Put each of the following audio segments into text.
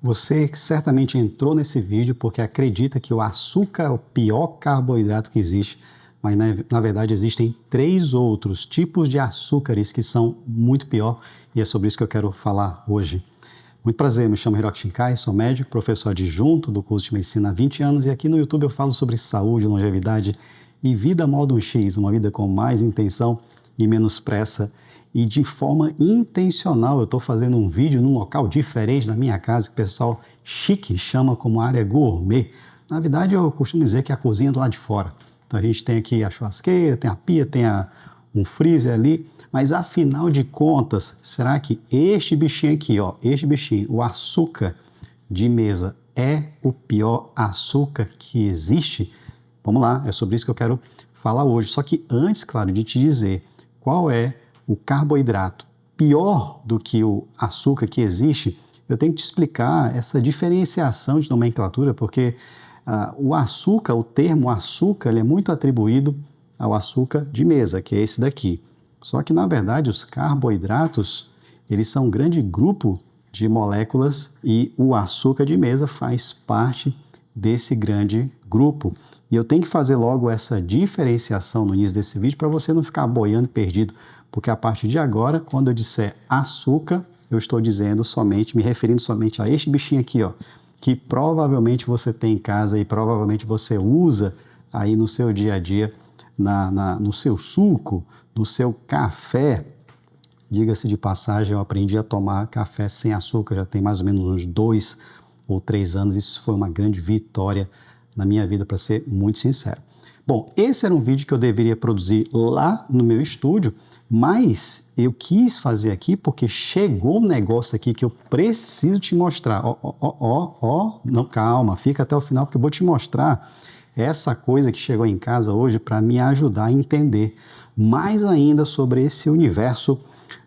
Você certamente entrou nesse vídeo porque acredita que o açúcar é o pior carboidrato que existe, mas na verdade existem 3 outros tipos de açúcares que são muito pior e é sobre isso que eu quero falar hoje. Muito prazer, me chamo Hiroki Shinkai, sou médico, professor adjunto do curso de medicina há 20 anos e aqui no YouTube eu falo sobre saúde, longevidade e vida modo 1x, uma vida com mais intenção e menos pressa. E de forma intencional eu estou fazendo um vídeo num local diferente da minha casa, que o pessoal chique chama como área gourmet. Na verdade eu costumo dizer que é a cozinha do lado de fora. Então a gente tem aqui a churrasqueira, tem a pia, tem um freezer ali, mas afinal de contas, será que este bichinho aqui, ó, este bichinho, o açúcar de mesa, é o pior açúcar que existe? Vamos lá, é sobre isso que eu quero falar hoje. Só que antes, claro, de te dizer qual é o carboidrato pior do que o açúcar que existe, eu tenho que te explicar essa diferenciação de nomenclatura, porque o açúcar, o termo açúcar, ele é muito atribuído ao açúcar de mesa, que é esse daqui. Só que, na verdade, os carboidratos, eles são um grande grupo de moléculas e o açúcar de mesa faz parte desse grande grupo. E eu tenho que fazer logo essa diferenciação no início desse vídeo para você não ficar boiando perdido, porque a partir de agora, quando eu disser açúcar, eu estou dizendo somente, me referindo somente a este bichinho aqui, ó, que provavelmente você tem em casa e provavelmente você usa aí no seu dia a dia, no seu suco, no seu café. Diga-se de passagem, eu aprendi a tomar café sem açúcar, já tem mais ou menos uns 2 ou 3 anos, isso foi uma grande vitória na minha vida, para ser muito sincero. Bom, esse era um vídeo que eu deveria produzir lá no meu estúdio, mas eu quis fazer aqui porque chegou um negócio aqui que eu preciso te mostrar. Não, calma, fica até o final que eu vou te mostrar essa coisa que chegou em casa hoje para me ajudar a entender mais ainda sobre esse universo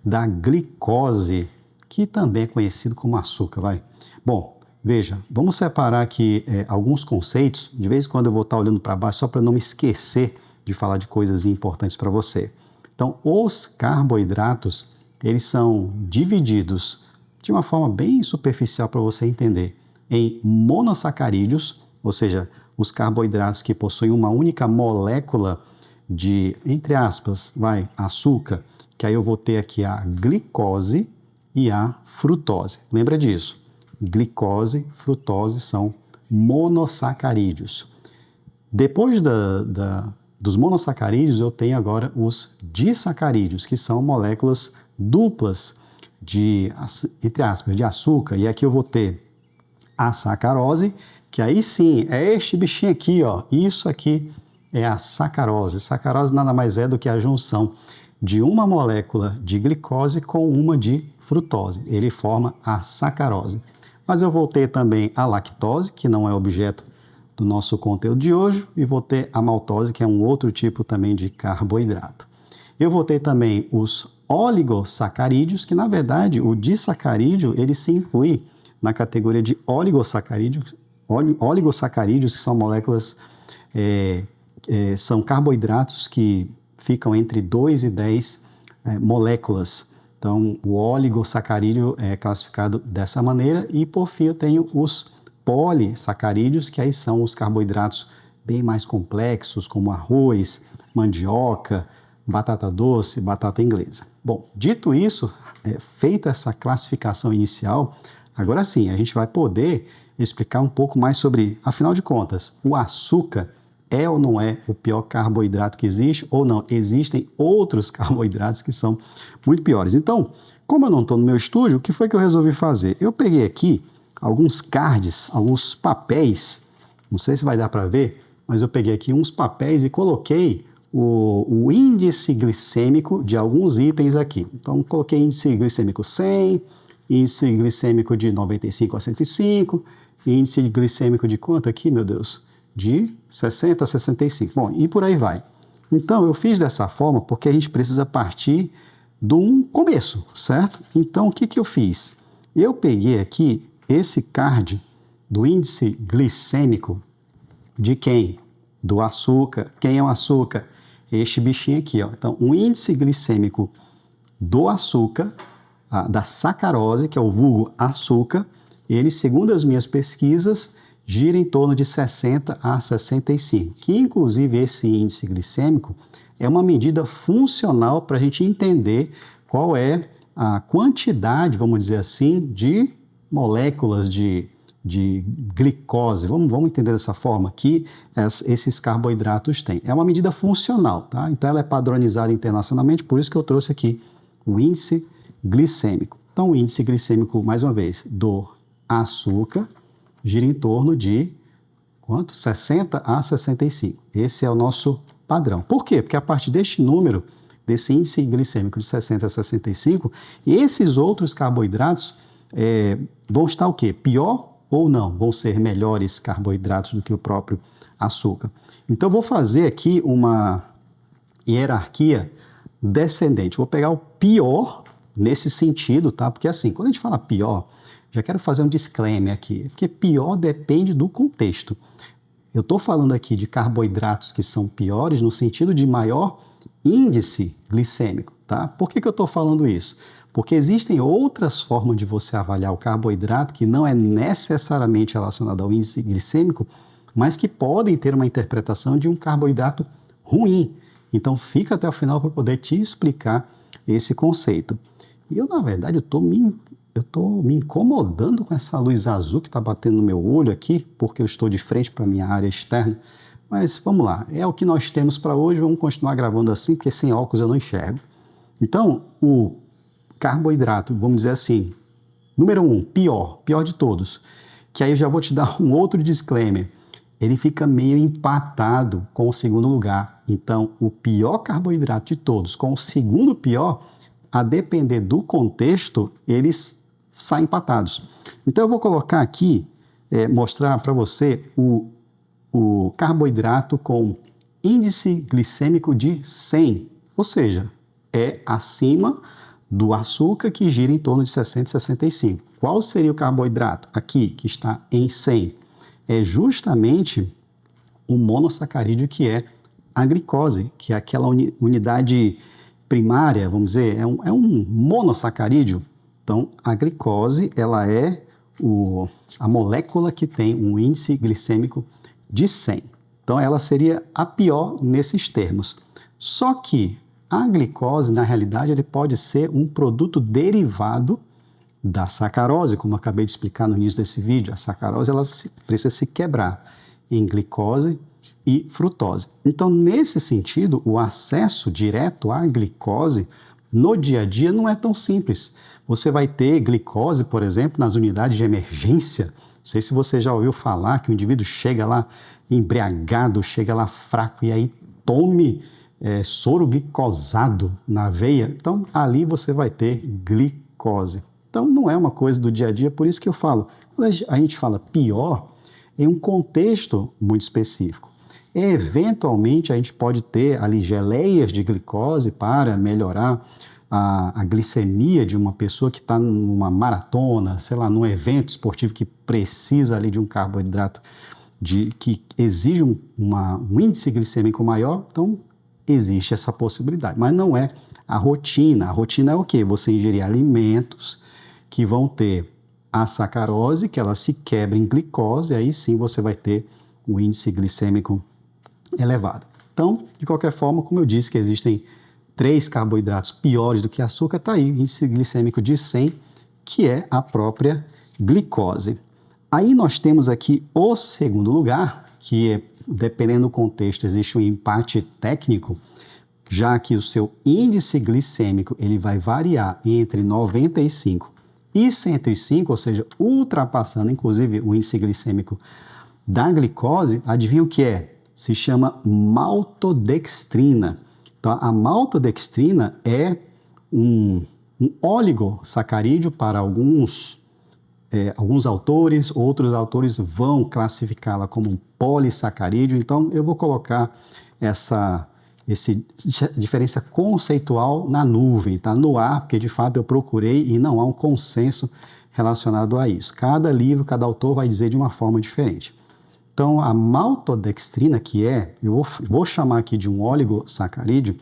da glicose, que também é conhecido como açúcar, vai. Bom, veja, vamos separar aqui alguns conceitos. De vez em quando eu vou estar olhando para baixo só para não me esquecer de falar de coisas importantes para você. Então, os carboidratos, eles são divididos de uma forma bem superficial para você entender, em monossacarídeos, ou seja, os carboidratos que possuem uma única molécula de, entre aspas, açúcar, que aí eu vou ter aqui a glicose e a frutose. Lembra disso? Glicose, frutose são monossacarídeos. Depois dos monossacarídeos, eu tenho agora os disacarídeos, que são moléculas duplas de, entre aspas, de açúcar. E aqui eu vou ter a sacarose, que aí sim é este bichinho aqui, ó. Isso aqui é a sacarose. Sacarose nada mais é do que a junção de uma molécula de glicose com uma de frutose. Ele forma a sacarose. Mas eu vou ter também a lactose, que não é objeto do nosso conteúdo de hoje, e vou ter a maltose, que é um outro tipo também de carboidrato. Eu vou ter também os oligossacarídeos, que na verdade o disacarídeo ele se inclui na categoria de oligosacarídeos, que são moléculas, são carboidratos que ficam entre 2 e 10 moléculas. Então, o oligossacarídeo é classificado dessa maneira e, por fim, eu tenho os polissacarídeos, que aí são os carboidratos bem mais complexos, como arroz, mandioca, batata doce, batata inglesa. Bom, dito isso, feita essa classificação inicial, agora sim, a gente vai poder explicar um pouco mais sobre, afinal de contas, o açúcar é ou não é o pior carboidrato que existe, ou não, existem outros carboidratos que são muito piores. Então, como eu não estou no meu estúdio, o que foi que eu resolvi fazer? Eu peguei aqui alguns cards, alguns papéis, não sei se vai dar para ver, mas eu peguei aqui uns papéis e coloquei o índice glicêmico de alguns itens aqui. Então, coloquei índice glicêmico 100, índice glicêmico de 95 a 105, índice glicêmico de quanto aqui, meu Deus? De 60 a 65. Bom, e por aí vai. Então, eu fiz dessa forma porque a gente precisa partir de um começo, certo? Então, o que eu fiz? Eu peguei aqui esse card do índice glicêmico de quem? Do açúcar. Quem é o açúcar? Este bichinho aqui, ó. Então, o índice glicêmico do açúcar, da sacarose, que é o vulgo açúcar, ele, segundo as minhas pesquisas, gira em torno de 60 a 65, que inclusive esse índice glicêmico é uma medida funcional para a gente entender qual é a quantidade, vamos dizer assim, de moléculas de glicose, vamos entender dessa forma, que esses carboidratos têm. É uma medida funcional, tá? Então ela é padronizada internacionalmente, por isso que eu trouxe aqui o índice glicêmico. Então o índice glicêmico, mais uma vez, do açúcar, gira em torno de quanto? 60 a 65. Esse é o nosso padrão. Por quê? Porque a partir deste número, desse índice glicêmico de 60 a 65, esses outros carboidratos vão estar o quê? Pior ou não? Vão ser melhores carboidratos do que o próprio açúcar. Então, eu vou fazer aqui uma hierarquia descendente. Vou pegar o pior nesse sentido, tá? Porque assim, quando a gente fala pior, já quero fazer um disclaimer aqui, porque pior depende do contexto. Eu estou falando aqui de carboidratos que são piores no sentido de maior índice glicêmico, tá? Por que eu estou falando isso? Porque existem outras formas de você avaliar o carboidrato que não é necessariamente relacionado ao índice glicêmico, mas que podem ter uma interpretação de um carboidrato ruim. Então fica até o final para poder te explicar esse conceito. E eu, na verdade, eu estou me incomodando com essa luz azul que está batendo no meu olho aqui, porque eu estou de frente para a minha área externa. Mas vamos lá, é o que nós temos para hoje, vamos continuar gravando assim, porque sem óculos eu não enxergo. Então, o carboidrato, vamos dizer assim, número 1, pior de todos, que aí eu já vou te dar um outro disclaimer, ele fica meio empatado com o segundo lugar. Então, o pior carboidrato de todos com o segundo pior, a depender do contexto, eles saem empatados. Então, eu vou colocar aqui, mostrar para você o carboidrato com índice glicêmico de 100, ou seja, é acima do açúcar, que gira em torno de 60 e 65. Qual seria o carboidrato aqui que está em 100? É justamente o monossacarídeo, que é a glicose, que é aquela unidade primária, vamos dizer, é um monossacarídeo. Então, a glicose, ela é a molécula que tem um índice glicêmico de 100. Então, ela seria a pior nesses termos. Só que a glicose, na realidade, ele pode ser um produto derivado da sacarose, como eu acabei de explicar no início desse vídeo. A sacarose ela precisa se quebrar em glicose e frutose. Então, nesse sentido, o acesso direto à glicose no dia a dia não é tão simples. Você vai ter glicose, por exemplo, nas unidades de emergência. Não sei se você já ouviu falar que o indivíduo chega lá embriagado, chega lá fraco e aí tome soro glicosado na veia. Então, ali você vai ter glicose. Então, não é uma coisa do dia a dia, por isso que eu falo, quando a gente fala pior, em um contexto muito específico. Eventualmente, a gente pode ter ali geleias de glicose para melhorar a glicemia de uma pessoa que está numa maratona, sei lá, num evento esportivo que precisa ali de um carboidrato que exige um índice glicêmico maior, então existe essa possibilidade, mas não é a rotina. A rotina é o quê? Você ingerir alimentos que vão ter a sacarose, que ela se quebra em glicose, aí sim você vai ter o índice glicêmico elevado. Então, de qualquer forma, como eu disse que existem 3 carboidratos piores do que açúcar, está aí, índice glicêmico de 100, que é a própria glicose. Aí nós temos aqui o segundo lugar, que dependendo do contexto, existe um empate técnico, já que o seu índice glicêmico ele vai variar entre 95 e 105, ou seja, ultrapassando inclusive o índice glicêmico da glicose. Adivinha o que é? Se chama maltodextrina. Então, a maltodextrina é um oligosacarídeo para alguns autores, outros autores vão classificá-la como um polissacarídeo. Então, eu vou colocar essa diferença conceitual na nuvem, tá? No ar, porque de fato eu procurei e não há um consenso relacionado a isso. Cada livro, cada autor vai dizer de uma forma diferente. Então, a maltodextrina, que eu vou chamar aqui de um oligosacarídeo,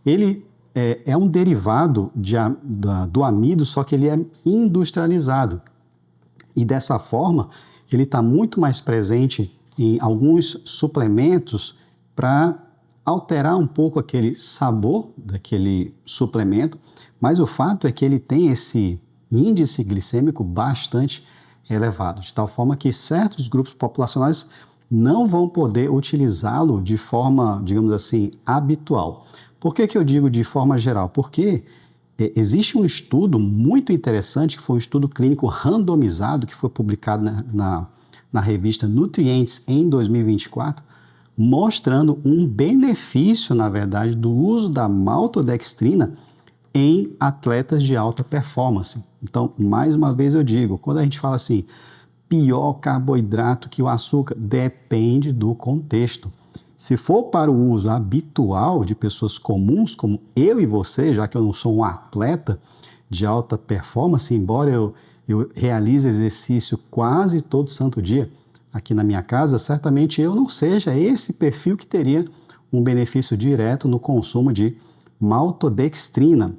ele é um derivado do amido, só que ele é industrializado. E dessa forma, ele está muito mais presente em alguns suplementos para alterar um pouco aquele sabor daquele suplemento, mas o fato é que ele tem esse índice glicêmico bastante elevado, de tal forma que certos grupos populacionais não vão poder utilizá-lo de forma, digamos assim, habitual. Por que eu digo de forma geral? Porque existe um estudo muito interessante, que foi um estudo clínico randomizado, que foi publicado na revista Nutrients em 2024, mostrando um benefício, na verdade, do uso da maltodextrina em atletas de alta performance. Então, mais uma vez eu digo, quando a gente fala assim, pior carboidrato que o açúcar, depende do contexto. Se for para o uso habitual de pessoas comuns, como eu e você, já que eu não sou um atleta de alta performance, embora eu realize exercício quase todo santo dia aqui na minha casa, certamente eu não seja esse perfil que teria um benefício direto no consumo de maltodextrina,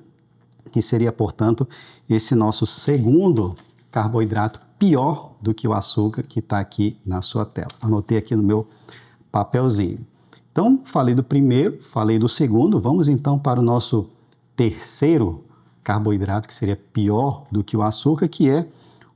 que seria, portanto, esse nosso segundo carboidrato pior do que o açúcar que está aqui na sua tela. Anotei aqui no meu papelzinho. Então, falei do primeiro, falei do segundo, vamos então para o nosso terceiro carboidrato, que seria pior do que o açúcar, que é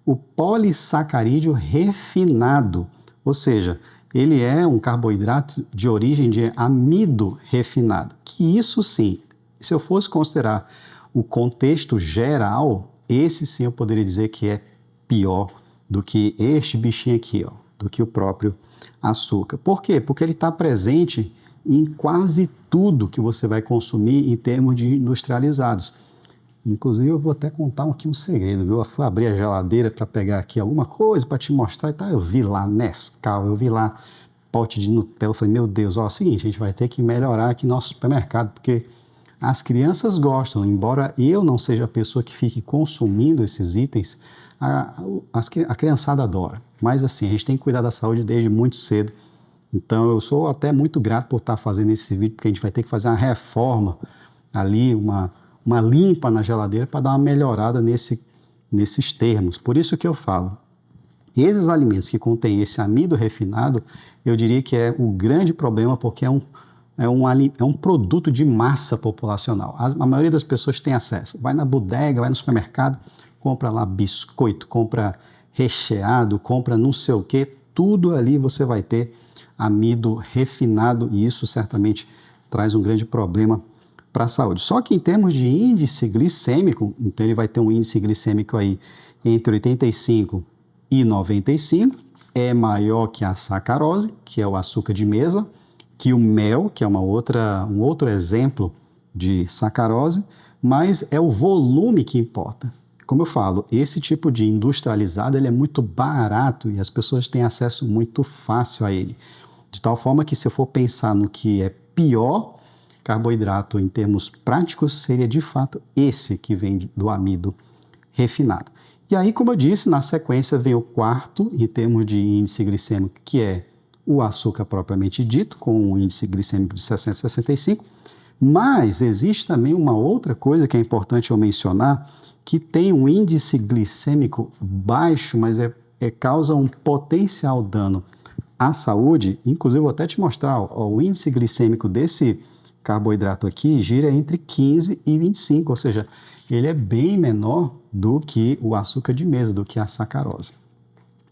o polissacarídeo refinado, ou seja, ele é um carboidrato de origem de amido refinado, que isso sim, se eu fosse considerar o contexto geral, esse sim eu poderia dizer que é pior do que este bichinho aqui, ó, do que o próprio açúcar. Por quê? Porque ele está presente em quase tudo que você vai consumir em termos de industrializados. Inclusive, eu vou até contar aqui um segredo, viu? Eu fui abrir a geladeira para pegar aqui alguma coisa para te mostrar e tal. Eu vi lá Nescau, eu vi lá pote de Nutella. Eu falei, meu Deus, ó, é o seguinte, a gente vai ter que melhorar aqui nosso supermercado, porque as crianças gostam, embora eu não seja a pessoa que fique consumindo esses itens, a criançada adora. Mas assim, a gente tem que cuidar da saúde desde muito cedo. Então, eu sou até muito grato por estar fazendo esse vídeo, porque a gente vai ter que fazer uma reforma ali, uma limpa na geladeira para dar uma melhorada nesses termos. Por isso que eu falo, esses alimentos que contêm esse amido refinado, eu diria que é o grande problema, porque é um produto de massa populacional. A maioria das pessoas tem acesso. Vai na bodega, vai no supermercado, compra lá biscoito, compra recheado, compra não sei o que, tudo ali você vai ter amido refinado e isso certamente traz um grande problema para a saúde. Só que em termos de índice glicêmico, então ele vai ter um índice glicêmico aí entre 85 e 95, é maior que a sacarose, que é o açúcar de mesa, que o mel, que é um outro exemplo de sacarose, mas é o volume que importa. Como eu falo, esse tipo de industrializado ele é muito barato e as pessoas têm acesso muito fácil a ele. De tal forma que se eu for pensar no que é pior carboidrato em termos práticos, seria de fato esse que vem do amido refinado. E aí, como eu disse, na sequência vem o quarto em termos de índice glicêmico, que é o açúcar propriamente dito, com um índice glicêmico de 60 a 65, mas existe também uma outra coisa que é importante eu mencionar, que tem um índice glicêmico baixo, mas causa um potencial dano à saúde. Inclusive, eu vou até te mostrar, ó, o índice glicêmico desse carboidrato aqui gira entre 15 e 25, ou seja, ele é bem menor do que o açúcar de mesa, do que a sacarose.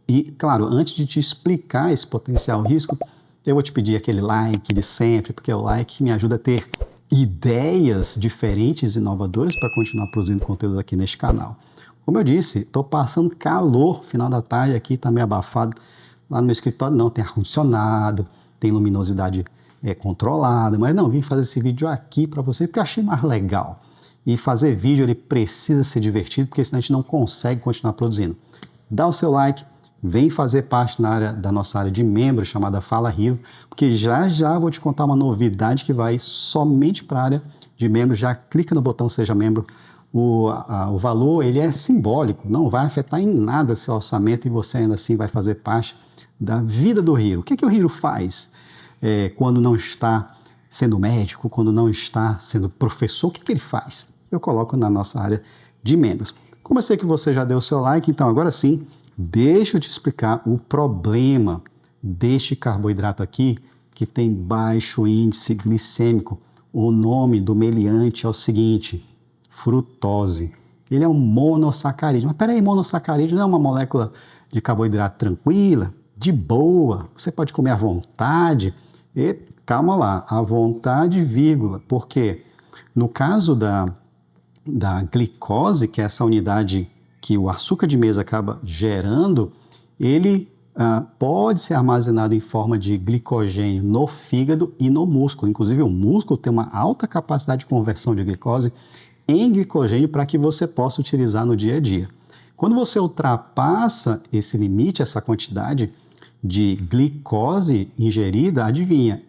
E, claro, antes de te explicar esse potencial risco, eu vou te pedir aquele like de sempre, porque é o like que me ajuda a ter ideias diferentes e inovadoras para continuar produzindo conteúdos aqui neste canal. Como eu disse, estou passando calor, final da tarde aqui, está meio abafado. Lá no meu escritório não, tem ar-condicionado, tem luminosidade controlada, mas não, vim fazer esse vídeo aqui para você porque eu achei mais legal. E fazer vídeo ele precisa ser divertido, porque senão a gente não consegue continuar produzindo. Dá o seu like, vem fazer parte da nossa área de membros, chamada Fala Hero, porque já vou te contar uma novidade que vai somente para a área de membros. Já clica no botão Seja Membro. O valor ele é simbólico, não vai afetar em nada seu orçamento e você ainda assim vai fazer parte da vida do Hero. O que o Hero faz quando não está sendo médico, quando não está sendo professor? O que ele faz? Eu coloco na nossa área de membros. Como eu sei que você já deu o seu like, então agora sim, Deixa eu te explicar o problema deste carboidrato aqui, que tem baixo índice glicêmico. O nome do meliante é o seguinte: frutose. Ele é um monossacarídeo. Mas peraí, monossacarídeo não é uma molécula de carboidrato tranquila, de boa, você pode comer à vontade. E calma lá, à vontade, vírgula. Por quê? No caso da glicose, que é essa unidade que o açúcar de mesa acaba gerando, ele pode ser armazenado em forma de glicogênio no fígado e no músculo. Inclusive, o músculo tem uma alta capacidade de conversão de glicose em glicogênio para que você possa utilizar no dia a dia. Quando você ultrapassa esse limite, essa quantidade de glicose ingerida, adivinha,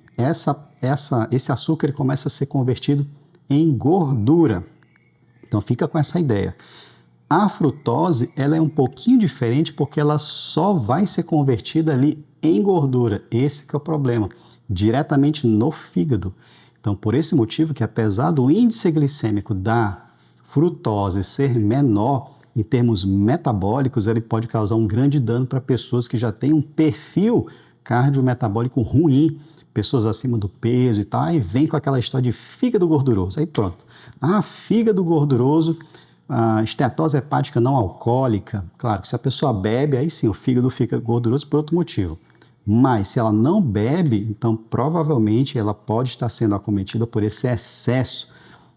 esse açúcar começa a ser convertido em gordura. Então fica com essa ideia. A frutose, ela é um pouquinho diferente porque ela só vai ser convertida ali em gordura. Esse que é o problema, diretamente no fígado. Então, por esse motivo que apesar do índice glicêmico da frutose ser menor, em termos metabólicos, ele pode causar um grande dano para pessoas que já têm um perfil cardiometabólico ruim, pessoas acima do peso e tal, aí vem com aquela história de fígado gorduroso. Aí pronto. Fígado gorduroso, esteatose hepática não alcoólica. Claro que se a pessoa bebe, aí sim o fígado fica gorduroso por outro motivo. Mas se ela não bebe, então provavelmente ela pode estar sendo acometida por esse excesso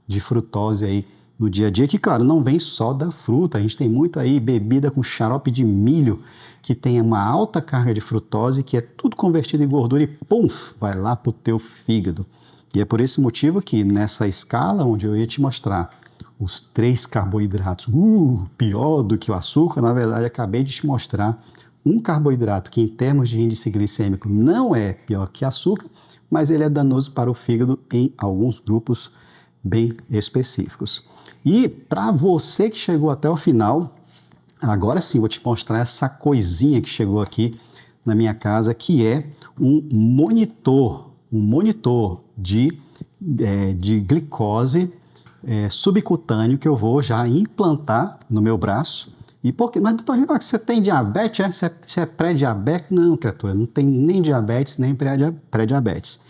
de frutose aí no dia a dia, que claro, não vem só da fruta, a gente tem muito aí bebida com xarope de milho, que tem uma alta carga de frutose, que é tudo convertido em gordura e pum, vai lá para o teu fígado. E é por esse motivo que nessa escala onde eu ia te mostrar os 3 carboidratos, pior do que o açúcar, na verdade acabei de te mostrar um carboidrato que em termos de índice glicêmico não é pior que açúcar, mas ele é danoso para o fígado em alguns grupos bem específicos. E para você que chegou até o final, agora sim vou te mostrar essa coisinha que chegou aqui na minha casa, que é um monitor de glicose subcutâneo que eu vou já implantar no meu braço. Mas doutor Rivac, você tem diabetes? Você é pré-diabético? Não, criatura, não tem nem diabetes, nem pré-diabetes.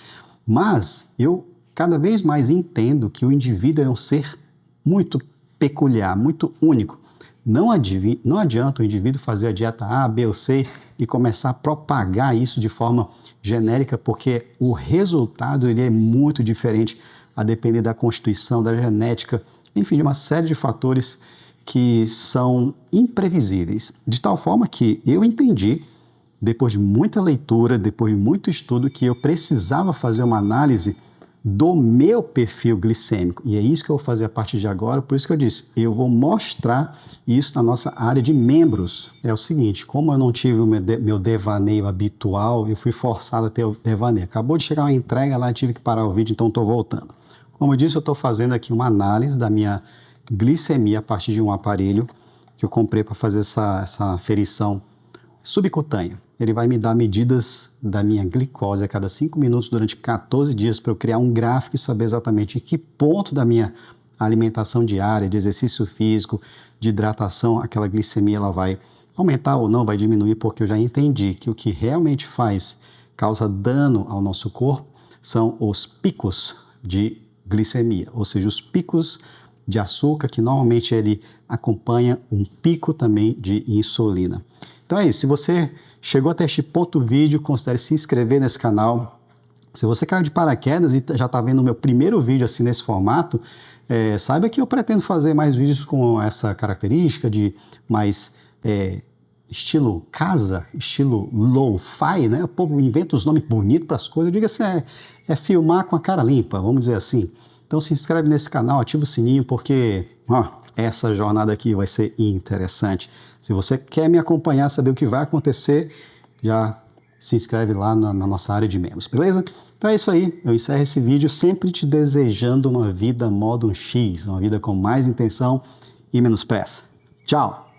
Mas eu cada vez mais entendo que o indivíduo é um ser muito peculiar, muito único. Não adianta o indivíduo fazer a dieta A, B ou C e começar a propagar isso de forma genérica, porque o resultado ele é muito diferente a depender da constituição, da genética, enfim, de uma série de fatores que são imprevisíveis. De tal forma que eu entendi, depois de muita leitura, depois de muito estudo, que eu precisava fazer uma análise do meu perfil glicêmico. E é isso que eu vou fazer a partir de agora, por isso que eu disse, eu vou mostrar isso na nossa área de membros. É o seguinte, como eu não tive o meu devaneio habitual, eu fui forçado a ter o devaneio. Acabou de chegar uma entrega lá, tive que parar o vídeo, então estou voltando. Como eu disse, eu estou fazendo aqui uma análise da minha glicemia a partir de um aparelho que eu comprei para fazer essa aferição subcutânea. Ele vai me dar medidas da minha glicose a cada 5 minutos durante 14 dias para eu criar um gráfico e saber exatamente em que ponto da minha alimentação diária, de exercício físico, de hidratação, aquela glicemia ela vai aumentar ou não, vai diminuir, porque eu já entendi que o que realmente causa dano ao nosso corpo são os picos de glicemia, ou seja, os picos de açúcar, que normalmente ele acompanha um pico também de insulina. Então é isso, se você chegou até este ponto do vídeo, considere se inscrever nesse canal. Se você caiu de paraquedas e já está vendo o meu primeiro vídeo assim nesse formato, saiba que eu pretendo fazer mais vídeos com essa característica de mais estilo casa, estilo low-fi, né? O povo inventa os nomes bonitos para as coisas, eu digo assim, é filmar com a cara limpa, vamos dizer assim. Então se inscreve nesse canal, ativa o sininho, porque essa jornada aqui vai ser interessante. Se você quer me acompanhar, saber o que vai acontecer, já se inscreve lá na nossa área de membros, beleza? Então é isso aí, eu encerro esse vídeo sempre te desejando uma vida modo X, uma vida com mais intenção e menos pressa. Tchau!